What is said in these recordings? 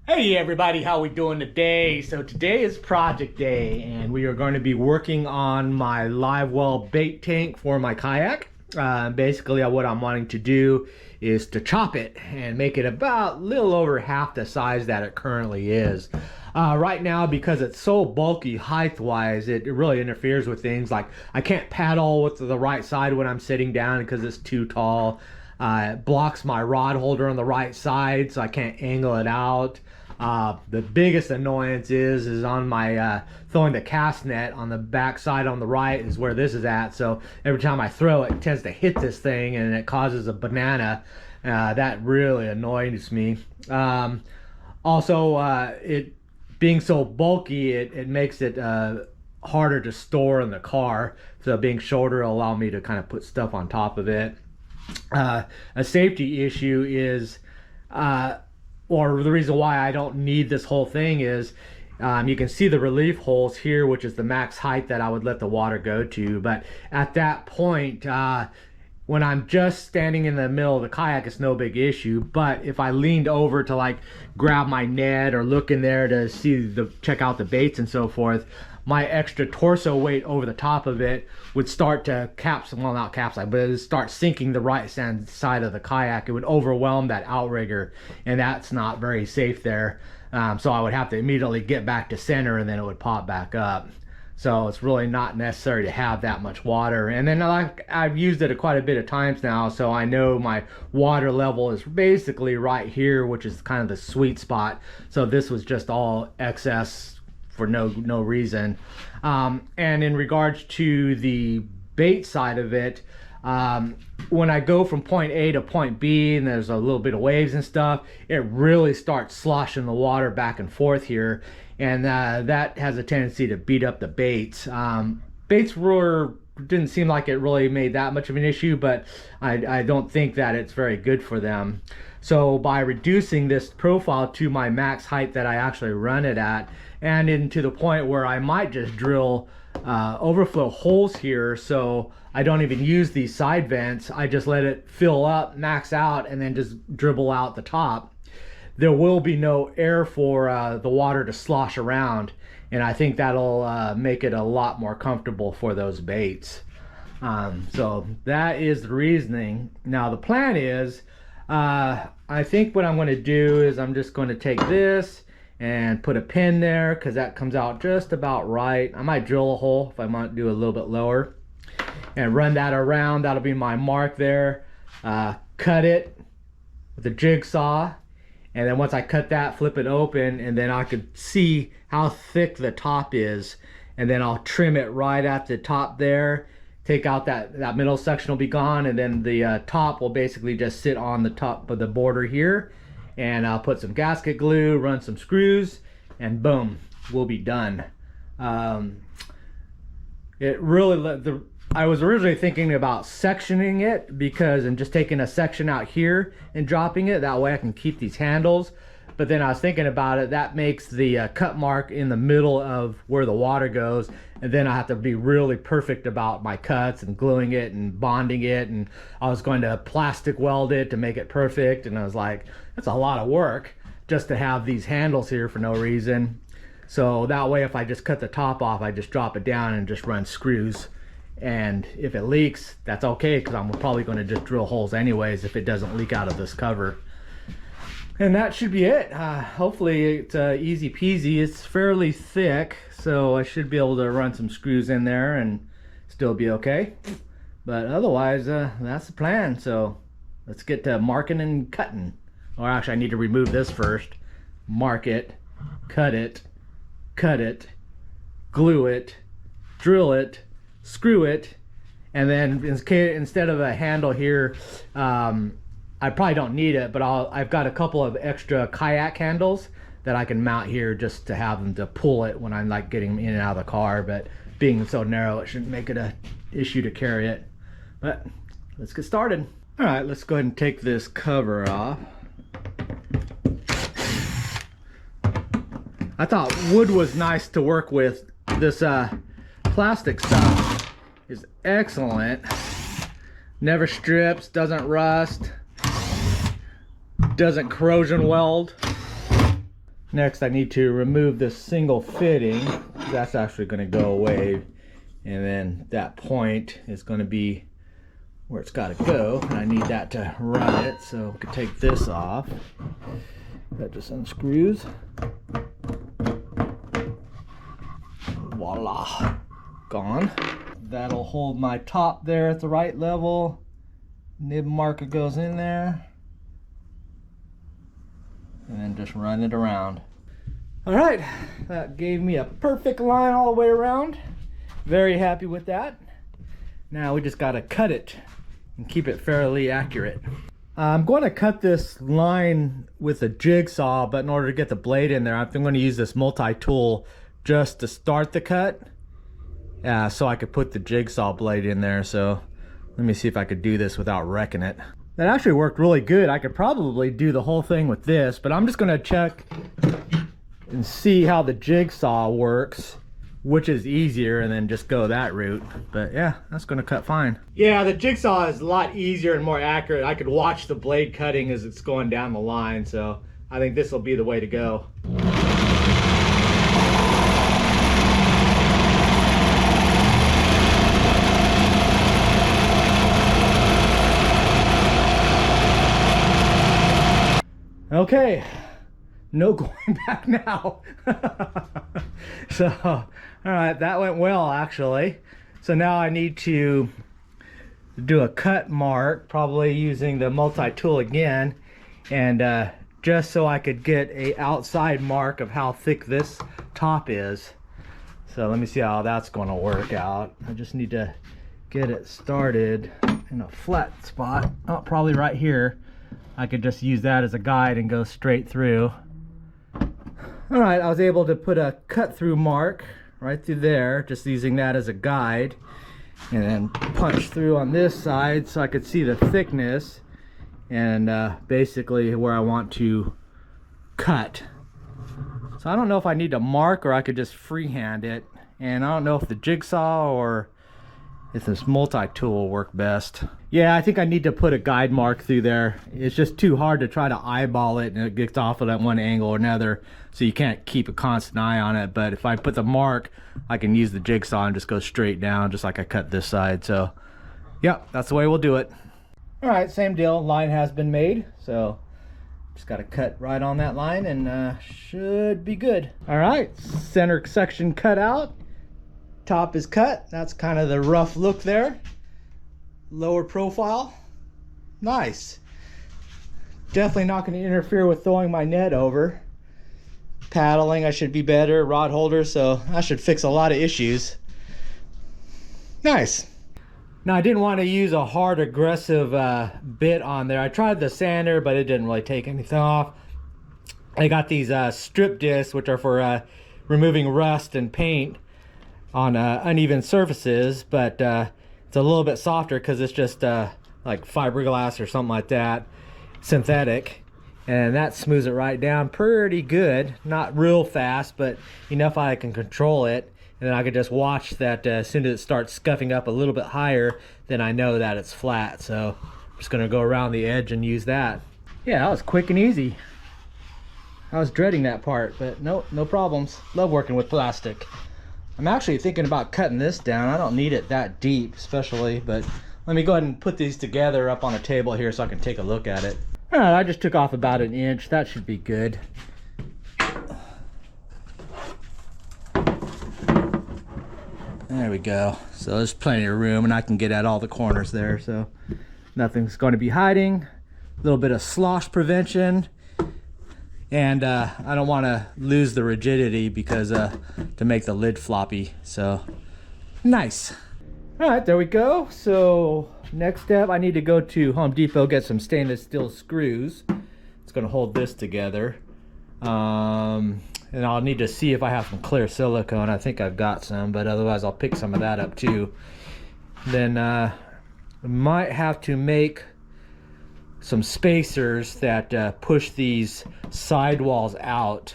Hey everybody, how we doing today? So today is project day and we are going to be working on my Livewell bait tank for my kayak. Basically what I'm wanting to do is to chop it and make it about a little over half the size that it currently is. Right now, because it's so bulky height wise, it really interferes with things like I can't paddle with the right side when I'm sitting down because it's too tall. It blocks my rod holder on the right side, so I can't angle it out. The biggest annoyance is on my throwing the cast net on the back side on the right is where this is at. So every time I throw it, it tends to hit this thing and it causes a banana. That really annoys me. Also, it being so bulky, it makes it harder to store in the car. So being shorter will allow me to kind of put stuff on top of it. A safety issue is or the reason why I don't need this whole thing is you can see the relief holes here, which is the max height that I would let the water go to. But at that point, when I'm just standing in the middle of the kayak, it's no big issue. But if I leaned over to like grab my net or look in there to see check out the baits and so forth, my extra torso weight over the top of it would start to not capsize, but it would start sinking the right side of the kayak. It would overwhelm that outrigger, and that's not very safe there. So I would have to immediately get back to center, and then it would pop back up. So it's really not necessary to have that much water. And then I've used it quite a bit of times now, so I know my water level is basically right here, which is kind of the sweet spot. So this was just all excess for no reason. And in regards to the bait side of it, when I go from point A to point B and there's a little bit of waves and stuff, it really starts sloshing the water back and forth here, and that has a tendency to beat up the baits. Baits didn't seem like it really made that much of an issue, but I don't think that it's very good for them. So by reducing this profile to my max height that I actually run it at, and into the point where I might just drill overflow holes here, so I don't even use these side vents, I just let it fill up, max out, and then just dribble out the top. There will be no air for the water to slosh around, and I think that'll make it a lot more comfortable for those baits. So that is the reasoning. Now the plan is, I think what I'm going to do is I'm just going to take this and put a pin there, because that comes out just about right. I might drill a hole if I might do a little bit lower, and run that around. That'll be my mark there. Cut it with a jigsaw, and then once I cut that, flip it open, and then I could see how thick the top is, and then I'll trim it right at the top there. Take out that middle section will be gone, and then the top will basically just sit on the top of the border here. And I'll put some gasket glue, run some screws, and boom, we'll be done. I was originally thinking about sectioning it, and just taking a section out here and dropping it. That way I can keep these handles. But then I was thinking about it, that makes the cut mark in the middle of where the water goes, and then I have to be really perfect about my cuts and gluing it and bonding it, and I was going to plastic weld it to make it perfect, and I was like, that's a lot of work just to have these handles here for no reason. So that way if I just cut the top off, I just drop it down and just run screws, and if it leaks, that's okay, because I'm probably going to just drill holes anyways if it doesn't leak out of this cover. And that should be it. Hopefully it's easy peasy. It's fairly thick, so I should be able to run some screws in there and still be okay. But otherwise, that's the plan. So let's get to marking and cutting. Or actually, I need to remove this first. Mark it, cut it, glue it, drill it, screw it, and then instead of a handle here, I probably don't need it, but I've got a couple of extra kayak handles that I can mount here just to have them to pull it when I'm like getting in and out of the car. But being so narrow, it shouldn't make it an issue to carry it. But let's get started. All right, let's go ahead and take this cover off. I thought wood was nice to work with. This plastic stuff is excellent. Never strips, doesn't rust, doesn't corrosion weld. Next, I need to remove this single fitting. That's actually going to go away, and then that point is going to be where it's got to go, and I need that to run it. So we can take this off. That just unscrews. Voila, gone. That'll hold my top there at the right level. Nib marker goes in there, and then just run it around. All right, that gave me a perfect line all the way around. Very happy with that. Now we just got to cut it and keep it fairly accurate. I'm going to cut this line with a jigsaw, but in order to get the blade in there, I'm going to use this multi-tool just to start the cut, so I could put the jigsaw blade in there. So let me see if I could do this without wrecking it. That actually worked really good. I could probably do the whole thing with this, but I'm just going to check and see how the jigsaw works, which is easier, and then just go that route. But yeah, that's going to cut fine. Yeah, the jigsaw is a lot easier and more accurate. I could watch the blade cutting as it's going down the line, so I think this will be the way to go. Okay, no going back now. So, all right, that went well actually. So now I need to do a cut mark, probably using the multi-tool again, and just so I could get a outside mark of how thick this top is. So let me see how that's going to work out. I just need to get it started in a flat spot. Oh, probably right here. I could just use that as a guide and go straight through. All right, I was able to put a cut through mark right through there, just using that as a guide, and then punch through on this side so I could see the thickness and basically where I want to cut. So I don't know if I need to mark or I could just freehand it, and I don't know if the jigsaw or if this multi-tool will work best. Yeah, I think I need to put a guide mark through there. It's just too hard to try to eyeball it, and it gets off at one angle or another, so you can't keep a constant eye on it. But if I put the mark, I can use the jigsaw and just go straight down, just like I cut this side. So yeah, that's the way we'll do it. All right, same deal. Line has been made, so just got to cut right on that line, and should be good. All right, center section cut out. Top is cut. That's kind of the rough look there. Lower profile. Nice. Definitely not going to interfere with throwing my net over. Paddling, I should be better. Rod holder, so I should fix a lot of issues. Nice. Now, I didn't want to use a hard, aggressive bit on there. I tried the sander, but it didn't really take anything off. I got these strip discs, which are for removing rust and paint on uneven surfaces, but it's a little bit softer because it's just like fiberglass or something like that, synthetic, and that smooths it right down pretty good. Not real fast, but enough I can control it, and then I can just watch that as soon as it starts scuffing up a little bit higher, then I know that it's flat. So I'm just gonna go around the edge and use that. Yeah, that was quick and easy. I was dreading that part, but no problems. Love working with plastic. I'm actually thinking about cutting this down. I don't need it that deep, especially, but let me go ahead and put these together up on a table here so I can take a look at it. All right, I just took off about 1 inch. That should be good. There we go. So there's plenty of room, and I can get at all the corners there, so nothing's going to be hiding. A little bit of slosh prevention. And I don't want to lose the rigidity because to make the lid floppy. So nice. All right, there we go. So next step, I need to go to Home Depot, get some stainless steel screws. It's going to hold this together. And I'll need to see if I have some clear silicone. I think I've got some, but otherwise I'll pick some of that up too. Then I might have to make some spacers that push these sidewalls out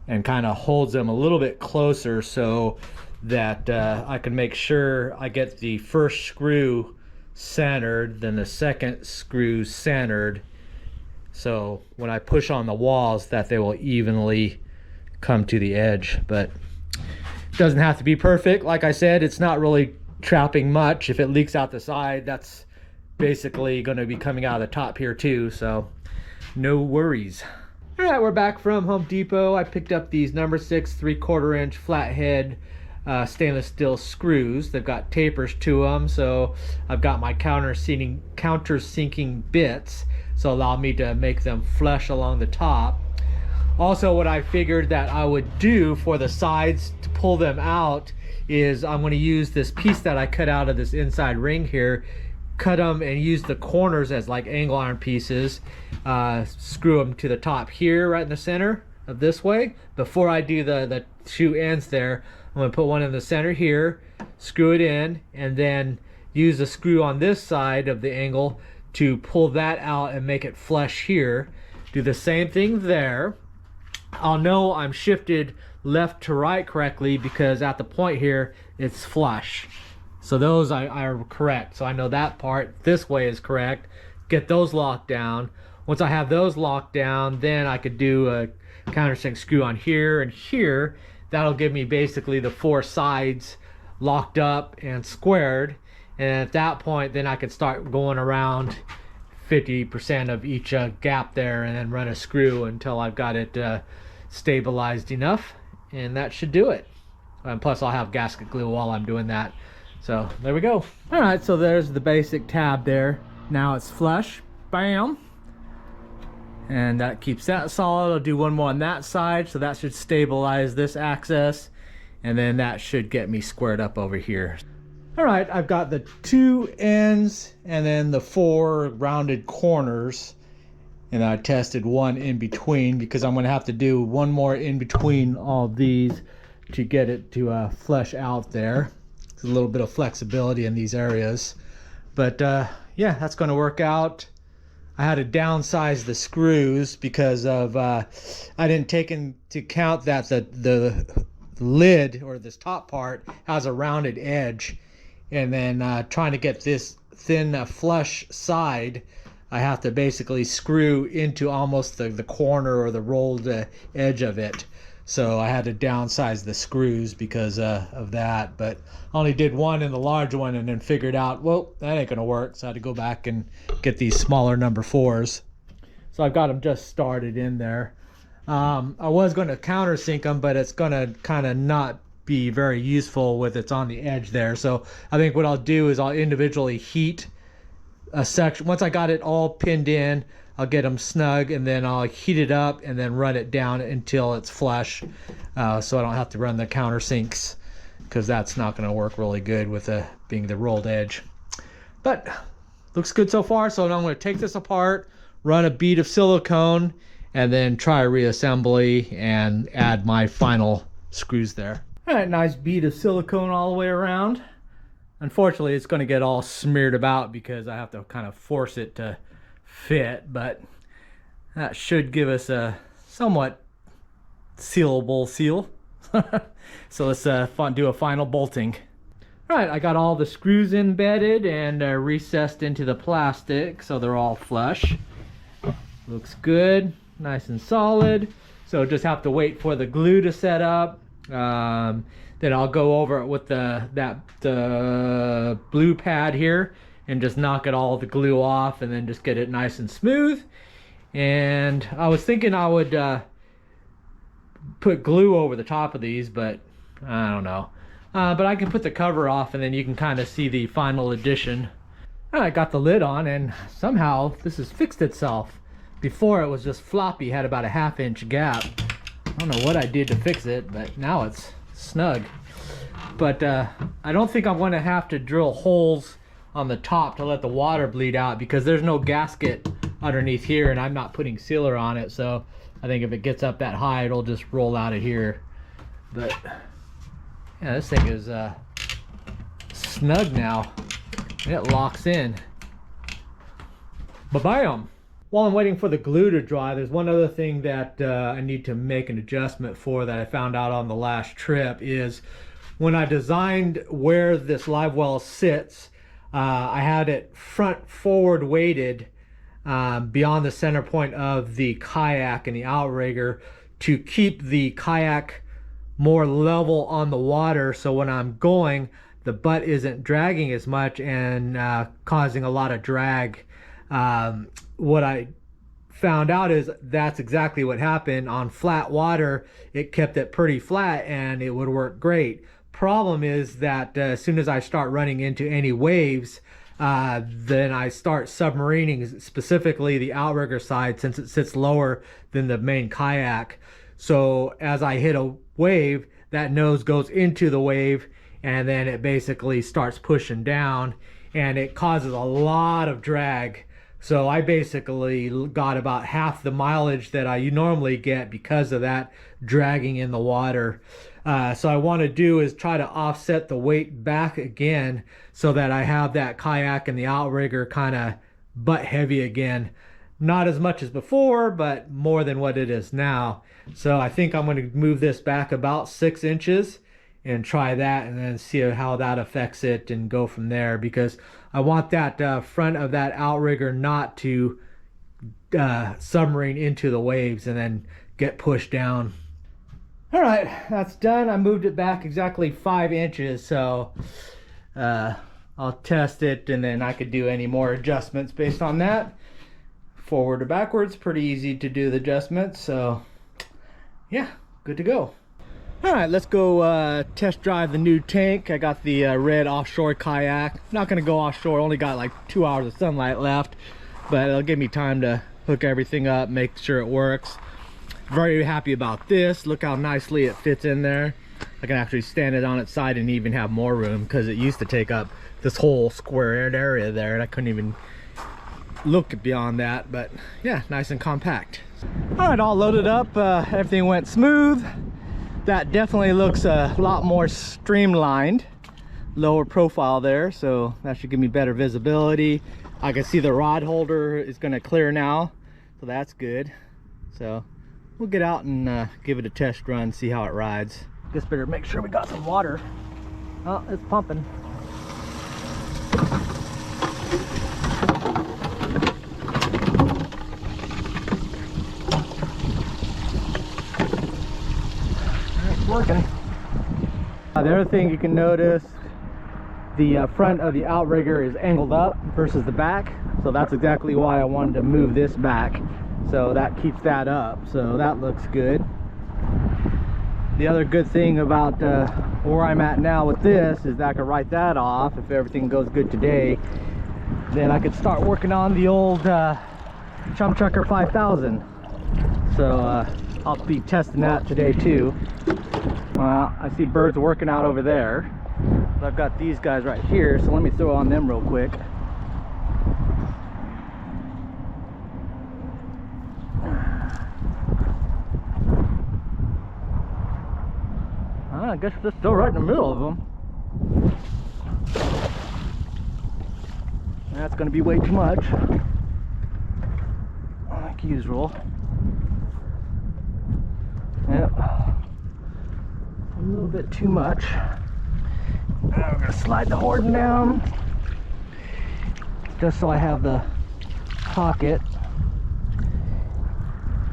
and kind of holds them a little bit closer so that I can make sure I get the first screw centered, then the second screw centered, so when I push on the walls that they will evenly come to the edge. But it doesn't have to be perfect. Like I said, it's not really trapping much. If it leaks out the side, that's basically going to be coming out of the top here too, so no worries. All right, we're back from Home Depot. I picked up these number 6 3/4 inch flathead stainless steel screws. They've got tapers to them, so I've got my countersinking bits, so allow me to make them flush along the top. Also, what I figured that I would do for the sides to pull them out is I'm going to use this piece that I cut out of this inside ring here, cut them and use the corners as like angle iron pieces, screw them to the top here right in the center of this way. Before I do the shoe ends there, I'm going to put one in the center here, screw it in, and then use the screw on this side of the angle to pull that out and make it flush here. Do the same thing there. I'll know I'm shifted left to right correctly because at the point here it's flush. So those are correct. So I know that part this way is correct. Get those locked down. Once I have those locked down, then I could do a countersink screw on here and here. That'll give me basically the 4 sides locked up and squared. And at that point, then I could start going around 50% of each gap there and then run a screw until I've got it stabilized enough. And that should do it. And plus I'll have gasket glue while I'm doing that. So there we go. All right, so there's the basic tab there. Now it's flush, bam. And that keeps that solid. I'll do one more on that side, so that should stabilize this axis. And then that should get me squared up over here. All right, I've got the 2 ends and then the 4 rounded corners. And I tested one in between because I'm gonna have to do one more in between all these to get it to flush out there. There's a little bit of flexibility in these areas. But yeah, that's gonna work out. I had to downsize the screws because of I didn't take into account that the lid or this top part has a rounded edge, and then trying to get this thin flush side, I have to basically screw into almost the corner or the rolled edge of it. So I had to downsize the screws because of that. But I only did one in the large one and then figured out, well, that ain't gonna work. So I had to go back and get these smaller number 4s. So I've got them just started in there. I was gonna countersink them, but it's gonna kind of not be very useful with it's on the edge there. So I think what I'll do is I'll individually heat a section. Once I got it all pinned in, I'll get them snug and then I'll heat it up and then run it down until it's flush, so I don't have to run the countersinks, because that's not going to work really good with being the rolled edge. But looks good so far. So now I'm going to take this apart, run a bead of silicone, and then try a reassembly and add my final screws there. All right, nice bead of silicone all the way around. Unfortunately, it's going to get all smeared about because I have to kind of force it to fit, but that should give us a somewhat sealable seal. So let's do a final bolting. All right, I got all the screws embedded and recessed into the plastic, so they're all flush. Looks good, nice and solid. So just have to wait for the glue to set up. Then I'll go over it with the blue pad here and just knock it all the glue off and then just get it nice and smooth. And I was thinking I would put glue over the top of these, but I don't know. But I can put the cover off and then you can kind of see the final addition. I got the lid on and somehow this has fixed itself. Before it was just floppy, had about a 1/2 inch gap. I don't know what I did to fix it, but now it's snug. But I don't think I'm going to have to drill holes on the top to let the water bleed out because there's no gasket underneath here and I'm not putting sealer on it. So I think if it gets up that high, it'll just roll out of here. But yeah, this thing is snug now. It locks in. Ba-bam! While I'm waiting for the glue to dry, there's one other thing that I need to make an adjustment for that I found out on the last trip is when I designed where this Livewell sits, I had it front forward weighted beyond the center point of the kayak and the outrigger to keep the kayak more level on the water, so when I'm going, the butt isn't dragging as much and causing a lot of drag. What I found out is that's exactly what happened. On flat water, it kept it pretty flat and it would work great. Problem is that as soon as I start running into any waves, then I start submarining, specifically the outrigger side, since it sits lower than the main kayak. So as I hit a wave, that nose goes into the wave and then it basically starts pushing down and it causes a lot of drag. So I basically got about half the mileage that I normally get because of that dragging in the water. So I want to do is try to offset the weight back again so that I have that kayak and the outrigger kind of butt heavy again. Not as much as before, but more than what it is now. So I think I'm going to move this back about 6 inches and try that and then see how that affects it and go from there, because I want that front of that outrigger not to submarine into the waves and then get pushed down. All right, that's done. I moved it back exactly 5 inches, so I'll test it and then I could do any more adjustments based on that. Forward or backwards, pretty easy to do the adjustments, so yeah, good to go. All right, let's go test drive the new tank. I got the red offshore kayak. Not gonna go offshore, only got like 2 hours of sunlight left, but it'll give me time to hook everything up, make sure it works. Very happy about this. Look how nicely it fits in there. I can actually stand it on its side and even have more room, because it used to take up this whole square area there and I couldn't even look beyond that. But yeah, nice and compact. All right, all loaded up, everything went smooth. That definitely looks a lot more streamlined, lower profile there, so that should give me better visibility. I can see the rod holder is going to clear now, so that's good. So we'll get out and give it a test run, see how it rides. Just better make sure we got some water. Oh, it's pumping. Working. The other thing you can notice, the front of the outrigger is angled up versus the back, so that's exactly why I wanted to move this back, so that keeps that up, so that looks good. The other good thing about where I'm at now with this is that I can write that off if everything goes good today. Then I could start working on the old Chum Chucker 5000, so I'll be testing that today too. I see birds working out over there. I've got these guys right here, so let me throw on them real quick. I guess we're just still right in the middle of them. That's going to be way too much, like usual. Yep. A little bit too much. Now we're going to slide the horden down, just so I have the pocket.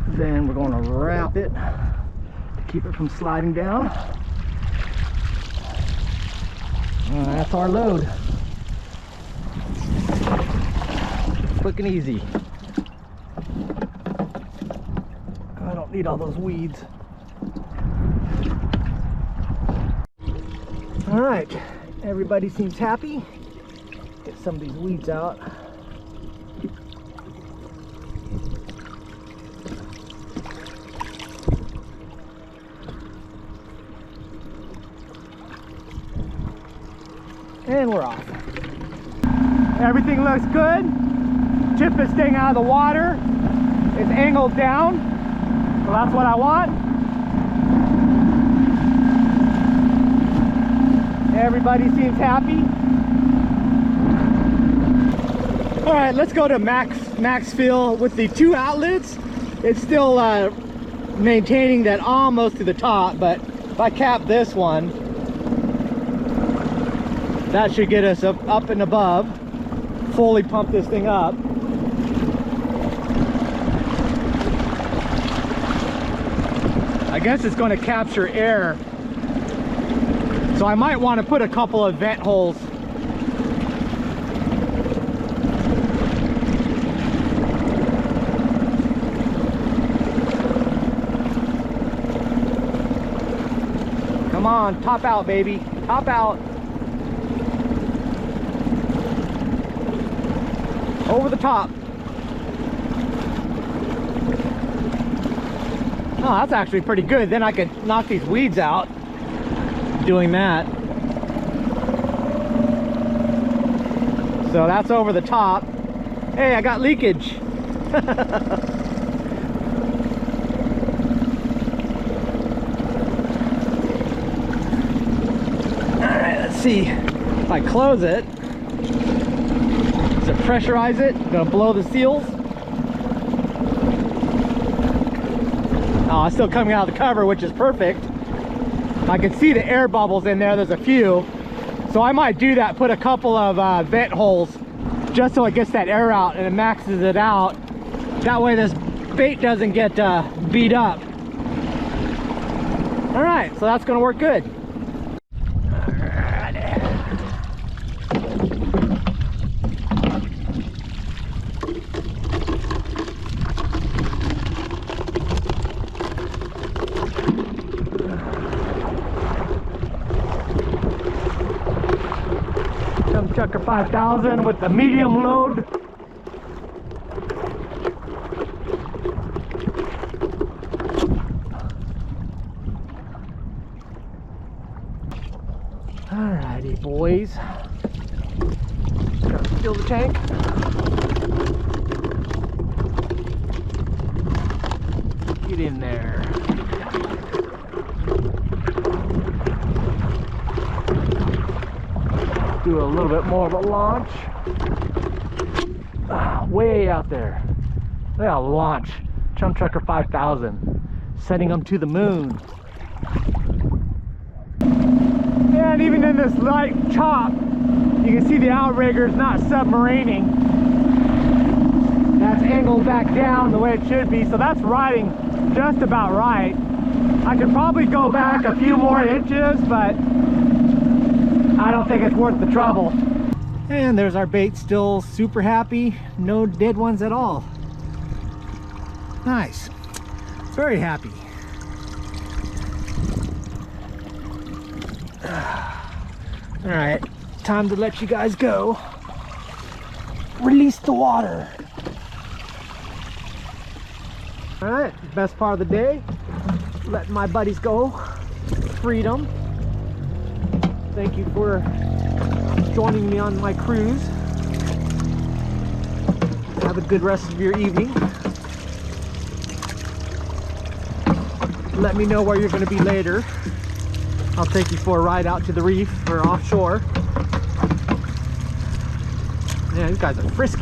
Then we're going to wrap it to keep it from sliding down. That's our load. Quick and easy. I don't need all those weeds. All right, everybody seems happy. Get some of these weeds out. And we're off. Everything looks good. Chip is staying out of the water. It's angled down, so that's what I want. Everybody seems happy. All right, let's go to max fill with the 2 outlets. It's still maintaining that almost to the top, but if I cap this one, that should get us up and above. Fully pump this thing up. I guess it's going to capture air. So I might want to put a couple of vent holes. Come on, top out, baby. Top out. Over the top. Oh, that's actually pretty good. Then I could knock these weeds out doing that. So that's over the top. Hey, I got leakage. Alright, let's see. If I close it, does it pressurize it? Gonna blow the seals? Oh, it's still coming out of the cover, which is perfect. I can see the air bubbles in there. There's a few. So I might do that, put a couple of vent holes just so it gets that air out and it maxes it out. That way this bait doesn't get beat up. All right, so that's gonna work good. Chucker 5000 with the medium load. Alrighty, boys. Gotta fill the tank. Get in there. Do a little bit more of a launch. Way out there. Look at a launch. Chum Trucker 5000. Sending them to the moon. And even in this light chop, you can see the outrigger's not submarining. That's angled back down the way it should be, so that's riding just about right. I could probably go back a few more inches, but I don't think it's worth the trouble. And there's our bait, still super happy. No dead ones at all. Nice. Very happy. All right, time to let you guys go. Release the water. All right, best part of the day. Letting my buddies go. Freedom. Thank you for joining me on my cruise. Have a good rest of your evening. Let me know where you're going to be later. I'll take you for a ride out to the reef or offshore. Yeah, these guys are frisky.